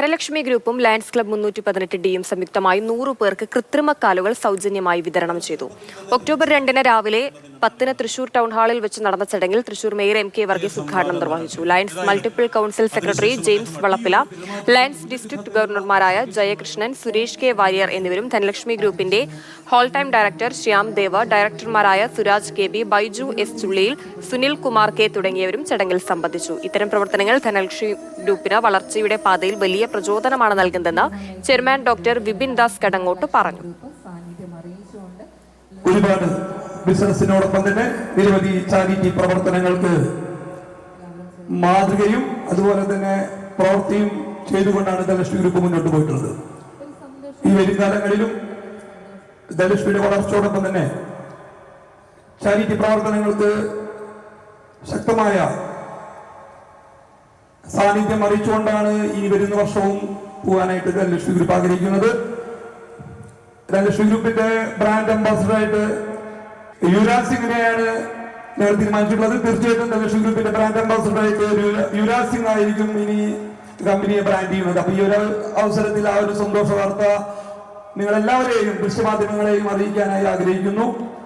ധനലക്ഷ്മി ഗ്രൂപ്പും lions club 318 സംയുക്തമായി 100 പേർക്ക് കൃത്രിമ കാലുകൾ സൗജന്യമായി വിതരണം ചെയ്തു. ഒക്ടോബർ 2 രാവിലെ 10 തൃശൂർ ടൗൺ ഹാളിൽ വെച്ച് നടന്ന ചടങ്ങിൽ Thrissur mayor M K Varghese ഉദ്ഘാടനം നിർവഹിച്ചു. Lions multiple council secretary James Valappila, Lions district ഗവർണർമാരായ ജയകൃഷ്ണൻ, സുരേഷ് കെ വാര്യർ എന്നിവരും ധനലക്ഷ്മി ഗ്രൂപ്പിന്റെ whole time director Shyam Dev, ഡയറക്ടർമാരായ Suraj K B, Baiju S Chulliyil, Sunil Kumar K തുടങ്ങിയവരും ചടങ്ങിൽ സംബന്ധിച്ചു. ഇത്തരം പ്രവർത്തനങ്ങൾ ധനലക്ഷ്മി ഗ്രൂപ്പിന് വളർച്ചയുടെ പാതയിൽ വലിയ പ്രചോദനമാണ് നൽകുന്നതെന്ന് ചെയർമാൻ ഡോക്ടർ വിപിൻ ദാസ് കടങ്ങോട്ട് പറഞ്ഞു. ഒരുപാട് ബിസിനസിനോടൊപ്പം തന്നെ നിരവധി ചാരിറ്റി പ്രവർത്തനങ്ങൾക്ക് മാതൃകയും അതുപോലെ തന്നെ പ്രവൃത്തിയും ചെയ്തുകൊണ്ടാണ് ധനലക്ഷ്മി ഗ്രൂപ്പ് മുന്നോട്ട് പോയിട്ടുള്ളത്. ഈ വരും കാലങ്ങളിലും ധനലക്ഷ്മിയുടെ വളർച്ചയോടൊപ്പം തന്നെ ചാരിറ്റി പ്രവർത്തനങ്ങൾക്ക് ശക്തമായ സാന്നിധ്യം അറിയിച്ചുകൊണ്ടാണ് ഇനി വരുന്ന വർഷവും പോകാനായിട്ട് ധനലക്ഷ്മി ഗ്രൂപ്പ് ആഗ്രഹിക്കുന്നത്. ധനലക്ഷ്മി ഗ്രൂപ്പിന്റെ ബ്രാൻഡ് അംബാസിഡറായിട്ട് യുവരാജ് സിംഗിനെയാണ് ഞങ്ങൾ തീരുമാനിച്ചിട്ടുള്ളത്. തീർച്ചയായിട്ടും ധനലക്ഷ്മി ഗ്രൂപ്പിന്റെ ബ്രാൻഡ് അംബാസിഡറായിട്ട് യുവരാജ് സിംഗ് ആയിരിക്കും ഇനി കമ്പനിയെ ബ്രാൻഡ് ചെയ്യുന്നത്. അപ്പൊ ഈ ഒരു അവസരത്തിൽ ആ ഒരു സന്തോഷ വാർത്ത നിങ്ങളെല്ലാവരെയും ദൃശ്യമാധ്യമങ്ങളെയും അറിയിക്കാനായി ആഗ്രഹിക്കുന്നു.